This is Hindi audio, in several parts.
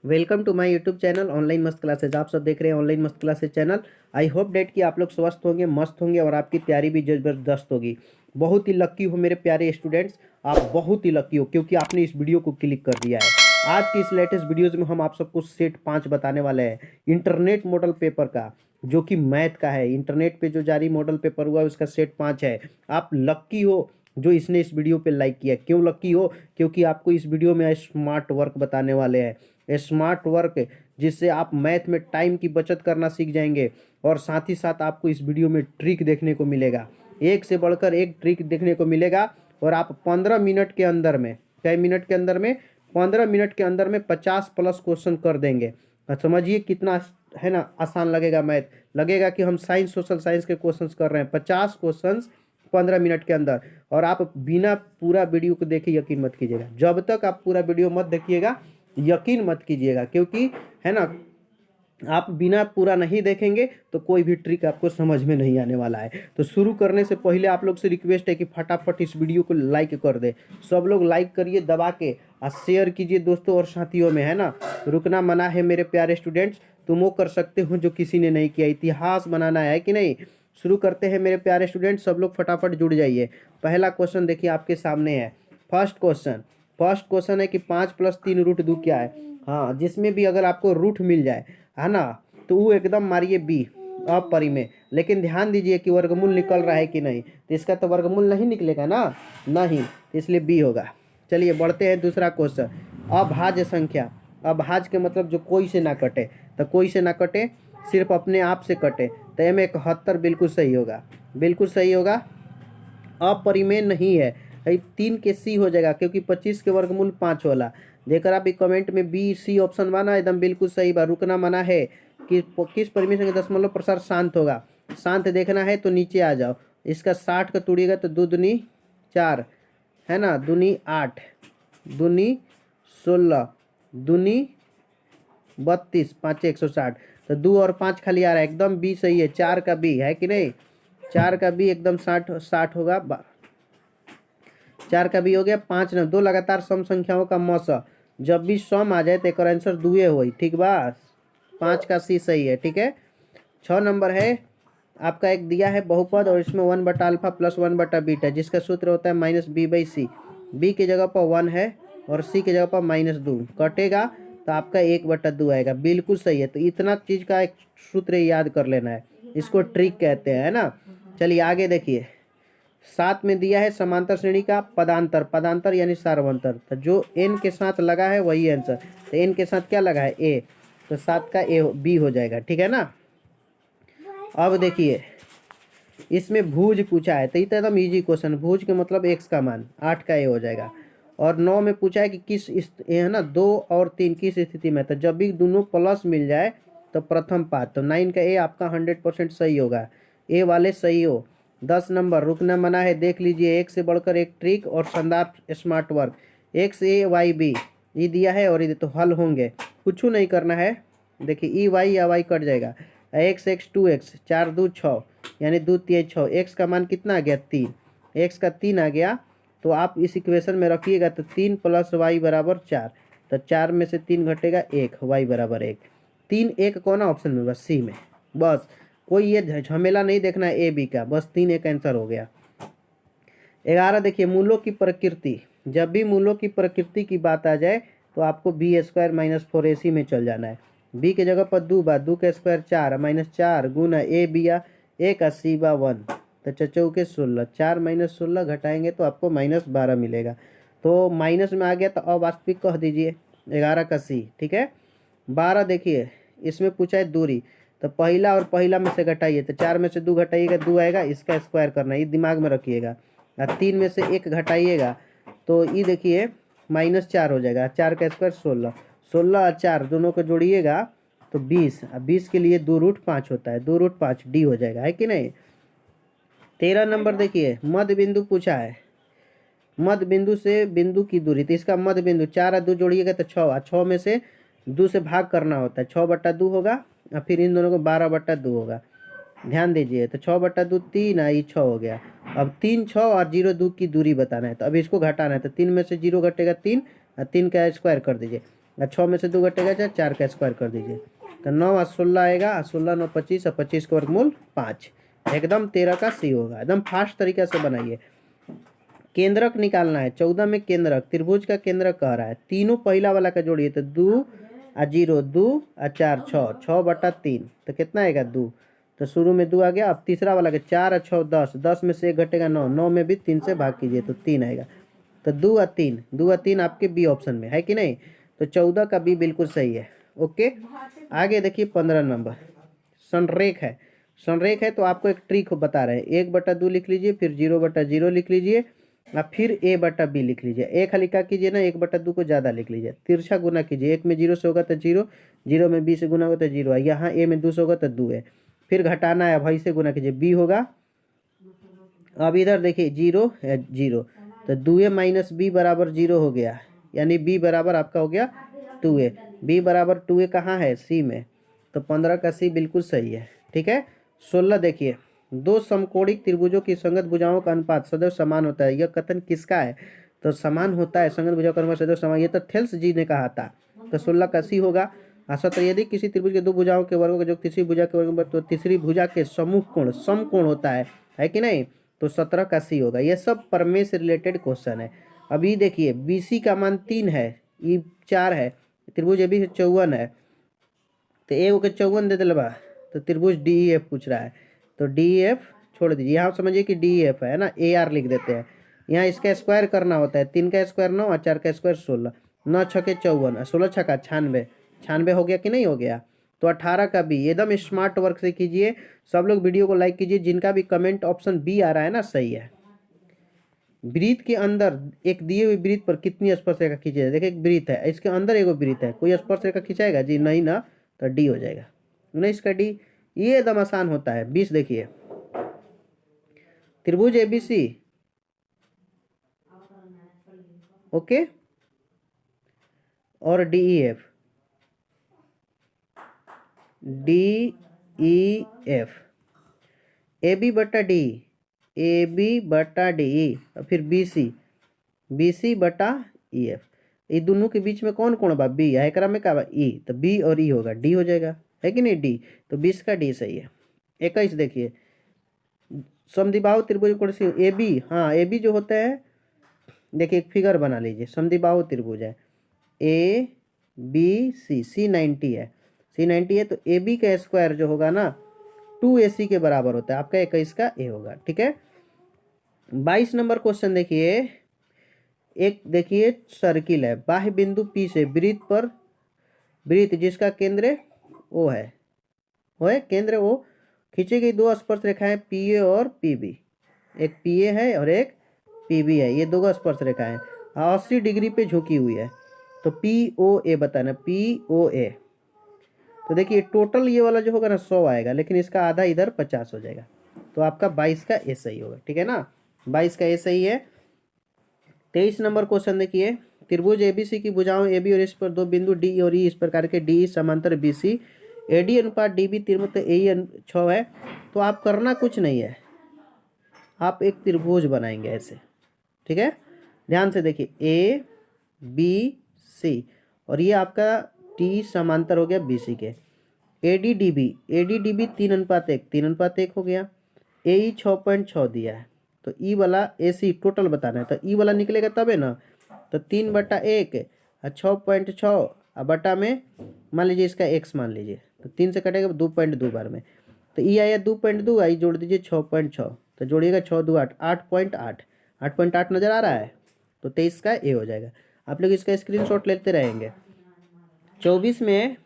Welcome to my YouTube channel online मस्त क्लासेज। आप सब देख रहे हैं ऑनलाइन मस्त classes channel. I hope that कि आप लोग स्वस्थ होंगे, मस्त होंगे और आपकी तैयारी भी जबरदस्त होगी। बहुत ही लक्की हो मेरे प्यारे स्टूडेंट्स, आप बहुत ही लक्की हो क्योंकि आपने इस वीडियो को क्लिक कर दिया है। आज की इस लेटेस्ट वीडियोज़ में हम आप सबको सेट 5 बताने वाले हैं इंटरनेट मॉडल पेपर का, जो कि मैथ का है। इंटरनेट पे जो जारी मॉडल पेपर हुआ है उसका सेट 5 है। आप लक्की हो जो इसने इस वीडियो पे लाइक किया। क्यों लक्की हो? क्योंकि आपको इस वीडियो में स्मार्ट वर्क बताने वाले हैं, स्मार्ट वर्क जिससे आप मैथ में टाइम की बचत करना सीख जाएंगे। और साथ ही साथ आपको इस वीडियो में ट्रिक देखने को मिलेगा, एक से बढ़कर एक ट्रिक देखने को मिलेगा। और आप 15 मिनट के अंदर में, कई मिनट के अंदर में, 15 मिनट के अंदर में 50+ क्वेश्चन कर देंगे। समझिए कितना है ना आसान लगेगा मैथ। लगेगा कि हम साइंस सोशल साइंस के क्वेश्चंस कर रहे हैं। 50 क्वेश्चंस 15 मिनट के अंदर। और आप बिना पूरा वीडियो को देखे यकीन मत कीजिएगा। जब तक आप पूरा वीडियो मत देखिएगा यकीन मत कीजिएगा, क्योंकि है ना आप बिना पूरा नहीं देखेंगे तो कोई भी ट्रिक आपको समझ में नहीं आने वाला है। तो शुरू करने से पहले आप लोग से रिक्वेस्ट है कि फटाफट इस वीडियो को लाइक कर दे। सब लोग लाइक करिए दबा के और शेयर कीजिए दोस्तों और साथियों में, है ना। रुकना मना है मेरे प्यारे स्टूडेंट्स, तुम वो कर सकते हो जो किसी ने नहीं किया। इतिहास बनाना है कि नहीं। शुरू करते हैं मेरे प्यारे स्टूडेंट्स, सब लोग फटाफट जुड़ जाइए। पहला क्वेश्चन देखिए आपके सामने है। फर्स्ट क्वेश्चन है कि 5+3 √2 क्या है। हाँ, जिसमें भी अगर आपको रूट मिल जाए, है ना, तो वो एकदम मारिए बी, अपरिमेय। लेकिन ध्यान दीजिए कि वर्गमूल निकल रहा है कि नहीं, तो इसका तो वर्गमूल नहीं निकलेगा ना, नहीं, इसलिए बी होगा। चलिए बढ़ते हैं दूसरा क्वेश्चन। अभाज्य संख्या, अभाज्य के मतलब जो कोई से ना कटे, तो कोई से ना कटे, सिर्फ अपने आप से कटे, तो एम 71 बिल्कुल सही होगा, बिल्कुल सही होगा। अपरिमेय नहीं है, 3 के सी हो जाएगा क्योंकि 25 के वर्गमूल 5 वाला। जेकर आप कमेंट में बी सी ऑप्शन बना एकदम बिल्कुल सही बा। रुकना मना है कि किस परिमेय संख्या दशमलव प्रसार शांत होगा। शांत देखना है तो नीचे आ जाओ। इसका 60 का तोड़िएगा तो 2 दूनी 4, है ना, दूनी 8, दूनी 16, दूनी 32, 5 160, तो 2 और 5 खाली आ रहा है, एकदम बी सही है। 4 का बी है कि नहीं, 4 का बी एकदम 60 होगा। 4 का भी हो गया। 5 न 2 लगातार सम संख्याओं का मौस, जब भी सम आ जाए तो एक आंसर दुए हो, ठीक बा। 5 का सी सही है, ठीक है। 6 नंबर है आपका, एक दिया है बहुपद और इसमें 1/α + 1/β, जिसका सूत्र होता है -b/c। बी की जगह पर 1 है और सी की जगह पर -2 कटेगा तो आपका 1/2 आएगा, बिल्कुल सही है। तो इतना चीज़ का एक सूत्र याद कर लेना है, इसको ट्रिक कहते हैं, है ना। चलिए आगे देखिए। 7 में दिया है समांतर श्रेणी का पदांतर, पदांतर यानी सार्वंतर, तो जो एन के साथ लगा है वही आंसर। तो एन के साथ क्या लगा है, ए, तो 7 का ए बी हो जाएगा, ठीक है ना। अब देखिए इसमें भुज पूछा है, तो ये तो एकदम इजी क्वेश्चन। भुज के मतलब एक्स का मान, 8 का ए हो जाएगा। और 9 में पूछा है कि किस ये है ना 2 और 3 किस स्थिति में, तो जब भी दोनों प्लस मिल जाए तो प्रथम पाद। तो 9 का ए आपका 100% सही होगा, ए वाले सही हो। 10 नंबर रुकना मना है, देख लीजिए, एक से बढ़कर एक ट्रिक और शानदार स्मार्ट वर्क। एक्स ए वाई बी ये दिया है और ये तो हल होंगे, कुछ नहीं करना है। देखिए ई वाई या वाई कट जाएगा, एक्स एक्स 2x, 4 2 6, यानी 2 3 6। एक्स का मान कितना आ गया, 3, एक्स का 3 आ गया। तो आप इस इक्वेशन में रखिएगा तो 3 + y = 4, तो 4 में से 3 घटेगा 1, y = 1। 3 1 कौन ऑप्शन में, बस सी में। बस कोई ये झमेला नहीं देखना है ए बी का, बस 3 एक आंसर हो गया। 11 देखिए मूलों की प्रकृति, जब भी मूलों की प्रकृति की बात आ जाए तो आपको b² - 4ac में चल जाना है। b के जगह पर 2 बा, 2 का स्क्वायर 4 -4 गुना ए बिया 1 80 बा 1, तो चचौ के 16, 4 - 16 घटाएंगे तो आपको -12 मिलेगा। तो माइनस में आ गया तो अवास्तविक कह दीजिए, 11 का सी, ठीक है। 12 देखिए इसमें पूछा है दूरी, तो पहला और पहला में से घटाइए, तो 4 में से 2 घटाइएगा 2 आएगा, इसका स्क्वायर करना है, ये दिमाग में रखिएगा। और 3 में से 1 घटाइएगा तो ये देखिए -4 हो जाएगा, 4 का स्क्वायर 16, 16 और 4 दोनों को जोड़िएगा तो 20, और 20 के लिए 2√5 होता है, 2√5 डी हो जाएगा, है कि नहीं। 13 नंबर देखिए मध्य बिंदु पूछा है, मध्य बिंदु से बिंदु की दूरी, तो इसका मध्य बिंदु 4 और 2 जोड़िएगा तो 6, 6 में से 2 से भाग करना होता है, 6/2 होगा, और फिर इन दोनों को 12/2 होगा। ध्यान दीजिए, तो 6/2 3 आई 6 हो गया। अब 3 6 और 0 2 की दूरी बताना है, तो अब इसको घटाना है, तो 3 में से 0 घटेगा 3, और 3 का स्क्वायर कर दीजिए, छः में से 2 घटेगा 4, 4 का स्क्वायर कर दीजिए तो 9 और 16 आएगा, 16 9 25 और 25 का वर्गमूल 5। एकदम 13 का सी होगा। एकदम फास्ट तरीके से बनाइए। केंद्रक निकालना है। 14 में केंद्रक, त्रिभुज का केंद्रक कह रहा है। तीनों पहला वाला का जोड़िए तो 2 और 0, 2 और 4 6, 6/3 तो कितना आएगा 2। तो शुरू में 2 आ गया। अब तीसरा वाला का 4 और 6 10, 10 में से 1 घटेगा 9, 9 में भी 3 से भाग कीजिए तो 3 आएगा। तो 2 और 3, 2 और 3 आपके बी ऑप्शन में है कि नहीं। तो 14 का बी बिल्कुल सही है। ओके, आगे देखिए 15 नंबर संरेख है। संरेख है तो आपको एक ट्रिक बता रहे हैं। 1/2 लिख लीजिए, फिर 0/0 लिख लीजिए और फिर a/b लिख लीजिए। एक हल्का कीजिए ना, 1/2 को ज़्यादा लिख लीजिए। तिरछा गुना कीजिए, 1 में 0 से होगा तो 0, 0 में b से गुना होगा तो 0 है। यहाँ a में 2 से होगा तो 2 है। फिर घटाना है, भाई से गुना कीजिए, b होगा। अब इधर देखिए 0 है 0 तो 2a - b बराबर 0 हो गया, यानी b बराबर आपका हो गया 2a। b बराबर 2a कहाँ है, c में। तो 15 का c बिल्कुल सही है। ठीक है। 16 देखिए, दो समकोणिक त्रिभुजों की संगत भुजाओं का अनुपात सदैव समान होता है। यह कथन किसका है। तो समान होता है, संगत भुजाओं का अनुपात सदैव समान, ये तो थेल्स जी ने कहा था। तो 16 का सी होगा। तो यदि किसी त्रिभुज के दो भुजाओं के वर्गों का जो तीसरी भुजा के वर्ग तो तीसरी भुजा के समूह कोण समकोण होता है कि नहीं। तो 17 का सी होगा। ये सब प्रमेय से रिलेटेड क्वेश्चन है। अभी देखिए BC का मान 3 है, ई 4 है, त्रिभुज ए बी 54 है, तो ए के 54 दे दिलवा। तो त्रिभुज DEF पूछ रहा है, तो DEF छोड़ दीजिए। यहाँ समझिए कि DEF है ना, AR लिख देते हैं। यहाँ इसका स्क्वायर करना होता है, 3 का स्क्वायर 9 और 4 का स्क्वायर 16, 9 छके 54, 16 छका 96, 96 हो गया कि नहीं हो गया। तो 18 का बी। एकदम स्मार्ट वर्क से कीजिए। सब लोग वीडियो को लाइक कीजिए। जिनका भी कमेंट ऑप्शन बी आ रहा है ना, सही है। वृत्त के अंदर एक दिए हुए वृत्त पर कितनी स्पर्श रेखा खींची। देखिए एक वृत्त है, इसके अंदर एक वृत्त है, कोई स्पर्श रेखा खिंचाएगा जी नहीं ना, तो डी हो जाएगा। 19 का डी। ये एकदम आसान होता है। 20 देखिए, त्रिभुज ABC, ओके, और DEF, AB/DE और फिर BC/EF। ये दोनों के बीच में कौन कौन बा, बी है, एकरा में का बा ई, तो बी और ई होगा, डी हो जाएगा, है कि नहीं डी। तो 20 का डी सही है। 21 देखिए, समद्विबाहु त्रिभुज कौन सी, AB। हाँ AB जो होता है, देखिए एक फिगर बना लीजिए। समद्विबाहु त्रिभुज है ABC, C90 है, C90 है, तो AB का स्क्वायर जो होगा ना 2AC के बराबर होता है। आपका 21 का ए होगा। ठीक है। 22 नंबर क्वेश्चन देखिए, एक देखिए सर्किल है, बाह्य बिंदु P से वृत्त जिसका केंद्र O है, केंद्र O, खींची गई दो स्पर्श रेखाएं PA और PB। एक PA है और एक PB है, ये दो स्पर्श रेखाएं 80 डिग्री पे झुकी हुई है। तो POA बताना, POA। तो देखिए टोटल ये वाला जो होगा ना 100 आएगा, लेकिन इसका आधा इधर 50 हो जाएगा। तो आपका 22 का ए सही होगा। ठीक है ना, 22 का ए सही है। 23 नंबर क्वेश्चन देखिए, त्रिभुज ABC की भुजाओं AB और इस पर दो बिंदु D और E इस प्रकार के DE समांतर BC, AD अनुपात DB त्रिभुज AE 6 है। तो आप करना कुछ नहीं है, आप एक त्रिभुज बनाएंगे ऐसे। ठीक है, ध्यान से देखिए ABC और ये आपका T समांतर हो गया BC के। AD DB 3:1, 3:1 हो गया। AE 6.6 दिया है, तो ई वाला AC टोटल बताना है, तो ई वाला निकलेगा तबे ना। तो 3/1 और 6.6 और बटा में मान लीजिए इसका x मान लीजिए, तो 3 से कटेगा 2.2 बार में, तो ई आया 2.2, आई जोड़ दीजिए 6.6, तो जोड़िएगा 6 2 8, 8.8, 8.8 नज़र आ रहा है। तो 23 का ए हो जाएगा। आप लोग इसका स्क्रीनशॉट लेते रहेंगे। 24 में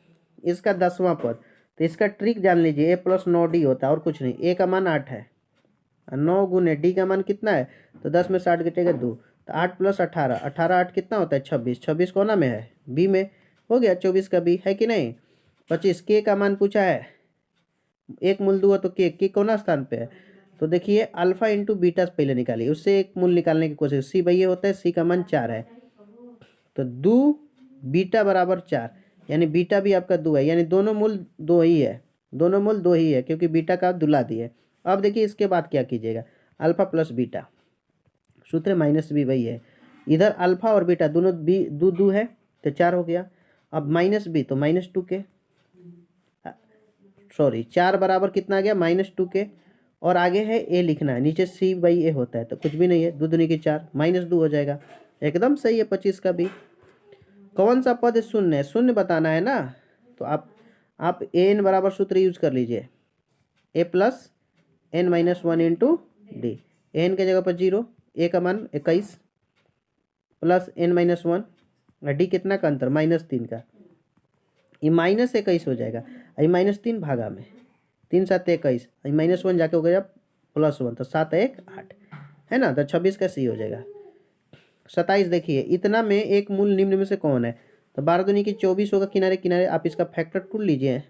इसका 10वां पद, तो इसका ट्रिक जान लीजिए, A + 9D होता है और कुछ नहीं। A का मान 8 है, 9 गुने D का मान कितना है, तो 10 में 60 घटेगा 2, तो 8 + 18, 18 8 कितना होता है 26, 26 कोना में है B में, हो गया 24 का B, है कि नहीं। 25 K का मान पूछा है, एक मूल 2 तो K कोना स्थान पे है। तो देखिए अल्फा इंटू बीटा पहले निकालिए, उससे एक मूल निकालने की कोशिश। C भाई ये होता है, C का मान 4 है, तो 2 बीटा बराबर 4, यानी बीटा भी आपका 2 है, यानी दोनों मूल 2 ही है, दोनों मूल 2 ही है, क्योंकि बीटा का दुला दिए। अब देखिए इसके बाद क्या कीजिएगा, अल्फा प्लस बीटा, सूत्र -b वही है। इधर अल्फा और बीटा दोनों 2 है, तो 4 हो गया। अब माइनस बी तो -2k, सॉरी 4 बराबर कितना आ गया -2k, और आगे है ए लिखना है, नीचे c/a होता है तो कुछ भी नहीं है, 2 दूनी की 4 -2 हो जाएगा। एकदम सही है 25 का भी। कौन सा पद शून्य है, शून्य बताना है ना, तो आप an बराबर सूत्र यूज कर लीजिए, a plus n-1 into D. N के जगह पर 0, ए का मान 21 प्लस n-1, डी कितना का अंतर -3 का, ये -21 हो जाएगा, ये -3 भागा में 3 7 21, -1 जाके हो गया +1, तो 7 1 8 है ना, तो 26 का सी हो जाएगा। 27 देखिए, इतना में एक मूल निम्न में से कौन है, तो 12 दूनी की 24 होगा, किनारे किनारे आप इसका फैक्टर टूल लीजिए।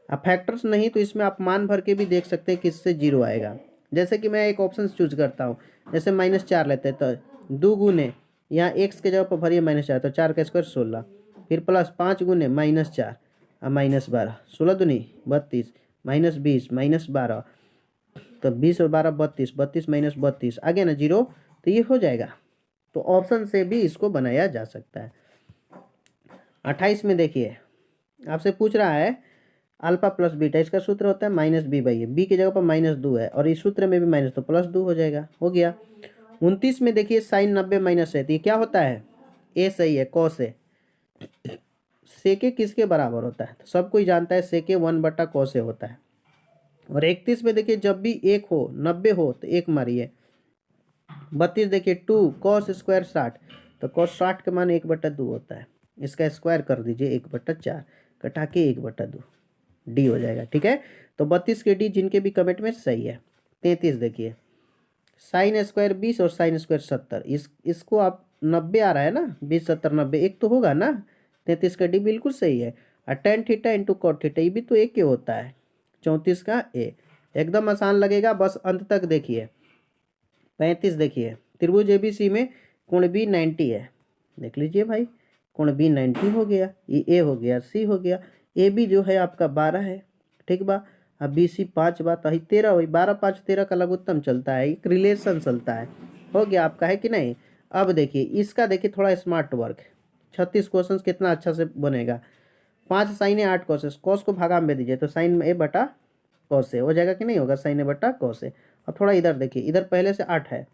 अब फैक्टर्स नहीं तो इसमें आप मान भर के भी देख सकते हैं किससे 0 आएगा। जैसे कि मैं एक ऑप्शन चूज करता हूँ, जैसे -4 लेते हैं, तो 2 गुने यहाँ x के जगह पर भरिए -4, तो 4 का स्क्वायर 16, फिर प्लस 5 गुने -4 और -12, 16 दूनी 32, -20 -12, तो 20 और 12 32, 32 -32 आ गया ना 0, तो ये हो जाएगा। तो ऑप्शन से भी इसको बनाया जा सकता है। 28 में देखिए, आपसे पूछ रहा है अल्फा प्लस बीटा, इसका सूत्र होता है -b/a, बी की जगह पर -2 है और इस सूत्र में भी माइनस, तो +2 हो जाएगा, हो गया। 29 में देखिए साइन 90 माइनस है, तो ये क्या होता है, ए सही है, कॉस है। सेके किसके बराबर होता है, तो सब कोई जानता है सेके 1/cos होता है। और 31 में देखिए जब भी 1 हो 90 हो तो 1 मारिए। 32 देखिए 2 cos स्क्वायर 60, तो cos 60 का मान 1/2 होता है, इसका स्क्वायर कर दीजिए 1/4, कटा के 1/2 डी हो जाएगा। ठीक है, तो 32 के डी जिनके भी कमेंट में सही है। 33 देखिए साइन स्क्वायर 20 और साइन स्क्वायर 70, इसको आप 90 आ रहा है ना, 20 70 90 एक तो होगा ना, 33 का डी बिल्कुल सही है। और tan theta into cot theta ये भी तो एक ही होता है, 34 का ए, एकदम आसान लगेगा, बस अंत तक देखिए। 35 देखिए त्रिभुज एबीसी में कोण बी 90 है, देख लीजिए भाई, कोण बी 90 हो गया, ये ए हो गया, सी हो गया, ए बी जो है आपका 12 है, ठीक बा। अब बी सी 5 बात, 13 हुई, 12 5 13 का लघुत्तम चलता है, एक रिलेशन चलता है, हो गया आपका, है कि नहीं। अब देखिए इसका, देखिए थोड़ा स्मार्ट वर्क, 36 क्वेश्चन कितना अच्छा से बनेगा। 5 साइन है 8 कॉस है, कॉस को भागा में दीजिए तो साइन ए बटा कॉस हो जाएगा कि नहीं होगा, साइन ए बटा कॉस है। अब थोड़ा इधर देखिए, इधर पहले से 8 है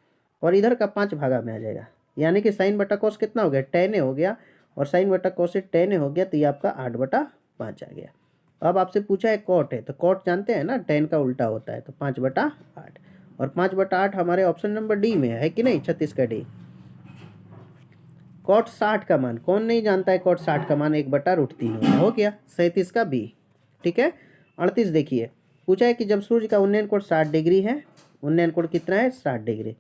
और इधर का 5 भागा में आ जाएगा, यानी कि साइन बटा कॉस कितना हो गया, tan ए हो गया, और साइन बटा कॉस से tan ए हो गया, तो ये आपका 8/5 आ गया। अब आपसे पूछा है कॉट है, तो कॉट जानते हैं ना, tan का उल्टा होता है, तो 5/8, और 5/8 हमारे ऑप्शन नंबर डी में है कि नहीं, 36 का डी। कॉट 60 का मान कौन नहीं जानता है, कॉट 60 का मान 1/√3 होता है, हो गया। 37 का बी, ठीक है। 38 देखिए, पूछा है कि जब सूर्य का उन्नयन कोण 60 डिग्री है, उन्नयन कोण कितना है 60 डिग्री,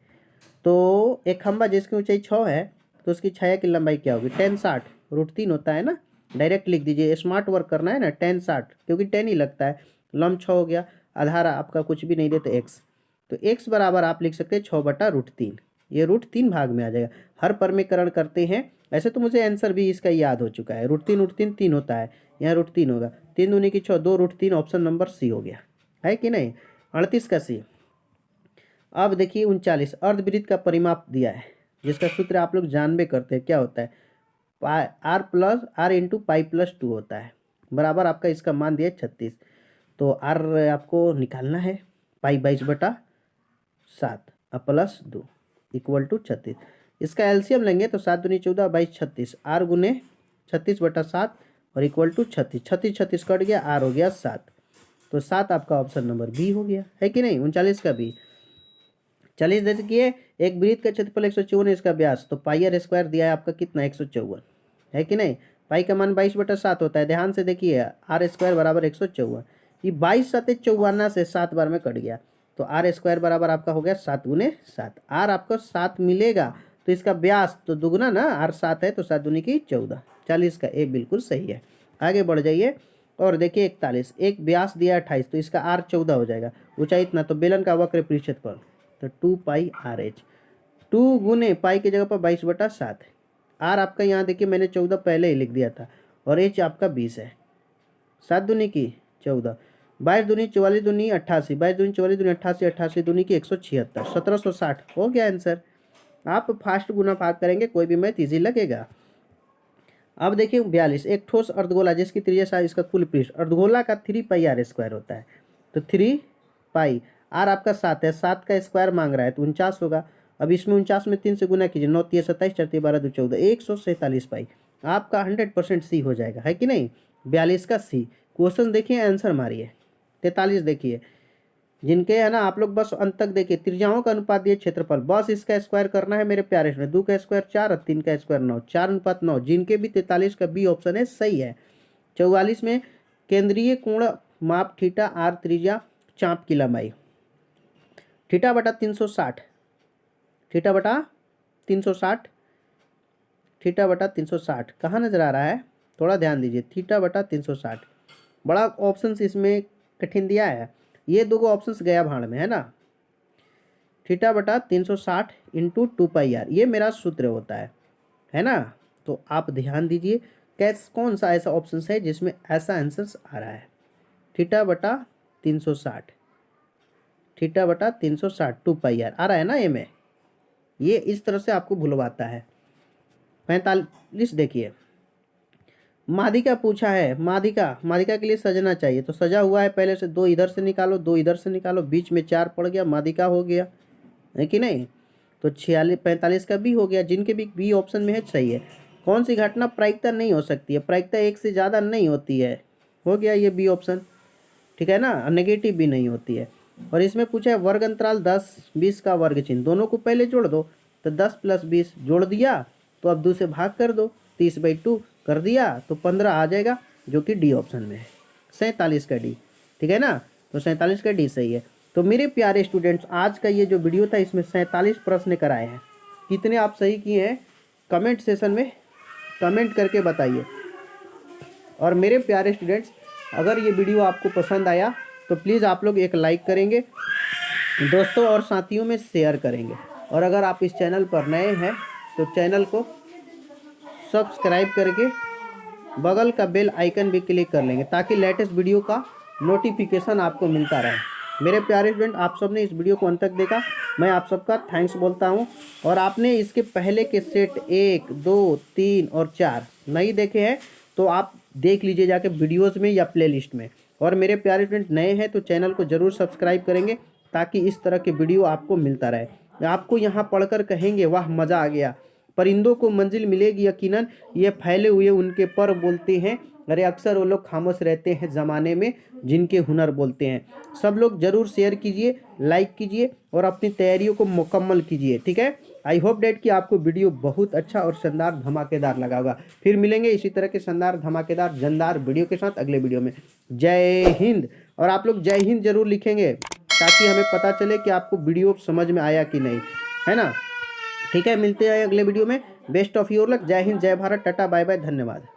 तो एक खंभा जिसकी ऊंचाई 6 है, तो उसकी छाया की लंबाई क्या होगी, tan 60 √3 होता है ना, डायरेक्ट लिख दीजिए, स्मार्ट वर्क करना है ना, tan 60 क्योंकि tan ही लगता है, लंब 6 हो गया, आधार आपका कुछ भी नहीं देते x, तो x बराबर आप लिख सकते हैं 6/√3, ये √3 भाग में आ जाएगा। हर परमीकरण करते हैं, ऐसे तो मुझे आंसर भी इसका याद हो चुका है, √3 3 होता है, यहाँ √3 होगा, 3 दूनी की 6, 2√3, ऑप्शन नंबर सी हो गया, है कि नहीं। 38 का सी। अब देखिए 39, अर्धवृत्त का परिमाप दिया है, जिसका सूत्र आप लोग जानबे करते हैं, क्या होता है, r/π+2 होता है, बराबर आपका इसका मान दिया 36, तो r आपको निकालना है, पाई 22/7 और +2 इक्वल टू 36, इसका एलसीएम लेंगे तो 7 दूनी 14 22 36, r गुने 36/7 और इक्वल टू 36, 36 36 कट गया, r हो गया 7, तो 7 आपका ऑप्शन नंबर बी हो गया, है कि नहीं। 39 का बी। 40 देखिए, एक वृत्त का क्षेत्रफल 154 है, इसका व्यास, तो πr² दिया है आपका कितना 154, है कि नहीं। पाई का मान 22/7 होता है, ध्यान से देखिए, r² बराबर 154, ये 22 7 54 से 7 बार में कट गया, तो r² बराबर आपका हो गया 7 गुने 7, r आपको 7 मिलेगा, तो इसका व्यास तो दुगुना ना, r 7 है तो 7 दूनी की 14, 40 का ए बिल्कुल सही है। आगे बढ़ जाइए और देखिए 41, एक व्यास दिया 28, तो इसका r 14 हो जाएगा, ऊंचाई इतना, तो बेलन का वक्र पृष्ठफल, तो 2πr/h, 2 गुने पाई की जगह पर 22/7 है, आर आपका यहाँ देखिए मैंने 14 पहले ही लिख दिया था, और एच आपका 20 है, 7 दूनी की 14, 22 दूनी 44 दूनी 88, 22 दूनी 44 दूनी 88, 88 दूनी की 176, 1760 हो गया आंसर। आप फास्ट गुना भाग करेंगे, कोई भी मैथ ईजी लगेगा। अब देखिए 42, एक ठोस अर्धगोला जिसकी त्रिज्या साइज इसका कुल पृष्ठ, अर्धगोला का 3πr² होता है, तो 3π आर आपका 7 है, 7 का स्क्वायर मांग रहा है तो 49 होगा। अब इसमें 49 में 3 से गुना कीजिए, 9 3 27 4 12 2 14, 147 पाई आपका 100% सी हो जाएगा, है कि नहीं। 42 का सी। क्वेश्चन देखिए, आंसर मारिए। 43 देखिए, जिनके है ना आप लोग बस अंत तक देखिए, त्रिज्याओं का अनुपात दिए क्षेत्रफल, बस इसका स्क्वायर करना है मेरे प्यारे स्टूडेंट। 2 का स्क्वायर 4 और 3 का स्क्वायर 9, 4:9। जिनके भी 43 का बी ऑप्शन है सही है। 44 में केंद्रीय कोण माप थीटा आर, त्रिज्या चाप की लंबाई थीटा बटा 360, थीटा बटा 360, थीटा बटा 360 कहाँ नजर आ रहा है, थोड़ा ध्यान दीजिए। थीटा बटा 360 बड़ा ऑप्शन इसमें कठिन दिया है, ये दो ऑप्शंस गया भाड़ में, है ना। थीटा बटा 360 इंटू 2πr ये मेरा सूत्र होता है ना। तो आप ध्यान दीजिए कौन सा ऐसा ऑप्शन है जिसमें ऐसा आंसर आ रहा है। थीटा बटा 360, थीटा बटा 360 2πr आ रहा है ना ये में, ये इस तरह से आपको भुलवाता है। 45 देखिए, मादिका पूछा है, मादिका के लिए सजना चाहिए, तो सजा हुआ है पहले से, 2 इधर से निकालो, 2 इधर से निकालो, बीच में 4 पड़ गया, मादिका हो गया, है कि नहीं। तो 45 का बी हो गया, जिनके भी बी ऑप्शन में है सही है। कौन सी घटना प्रायिकता नहीं हो सकती है, प्रायिकता 1 से ज़्यादा नहीं होती है, हो गया ये बी ऑप्शन, ठीक है ना। नेगेटिव भी नहीं होती है। और इसमें पूछा है वर्ग अंतराल 10 20 का वर्ग चिन्ह, दोनों को पहले जोड़ दो, तो 10 + 20 जोड़ दिया, तो अब 2 से भाग कर दो, 30/2 कर दिया, तो 15 आ जाएगा, जो कि डी ऑप्शन में है। 47 का डी, ठीक है ना, तो 47 का डी सही है। तो मेरे प्यारे स्टूडेंट्स, आज का ये जो वीडियो था इसमें 47 प्रश्न कराए हैं। कितने आप सही किए हैं कमेंट सेशन में कमेंट करके बताइए। और मेरे प्यारे स्टूडेंट्स, अगर ये वीडियो आपको पसंद आया तो प्लीज़ आप लोग एक लाइक करेंगे, दोस्तों और साथियों में शेयर करेंगे। और अगर आप इस चैनल पर नए हैं तो चैनल को सब्सक्राइब करके बगल का बेल आइकन भी क्लिक कर लेंगे, ताकि लेटेस्ट वीडियो का नोटिफिकेशन आपको मिलता रहे। मेरे प्यारे स्टूडेंट, आप सब ने इस वीडियो को अंत तक देखा, मैं आप सबका थैंक्स बोलता हूं। और आपने इसके पहले के सेट 1 2 3 और 4 नहीं देखे हैं तो आप देख लीजिए जाके वीडियोज़ में या प्लेलिस्ट में। और मेरे प्यारे स्टूडेंट नए हैं तो चैनल को ज़रूर सब्सक्राइब करेंगे, ताकि इस तरह के वीडियो आपको मिलता रहे। आपको यहाँ पढ़कर कहेंगे वाह मज़ा आ गया, परिंदों को मंजिल मिलेगी यकीनन, ये फैले हुए उनके पर बोलते हैं, अरे अक्सर वो लोग खामोश रहते हैं ज़माने में जिनके हुनर बोलते हैं। सब लोग ज़रूर शेयर कीजिए, लाइक कीजिए और अपनी तैयारियों को मुकम्मल कीजिए, ठीक है। आई होप डैट कि आपको वीडियो बहुत अच्छा और शानदार धमाकेदार लगा होगा। फिर मिलेंगे इसी तरह के शानदार धमाकेदार जानदार वीडियो के साथ अगले वीडियो में। जय हिंद। और आप लोग जय हिंद जरूर लिखेंगे, ताकि हमें पता चले कि आपको वीडियो समझ में आया कि नहीं, है ना। ठीक है, मिलते हैं अगले वीडियो में। Best of your luck. जय हिंद, जय भारत, टाटा बाय बाय, धन्यवाद।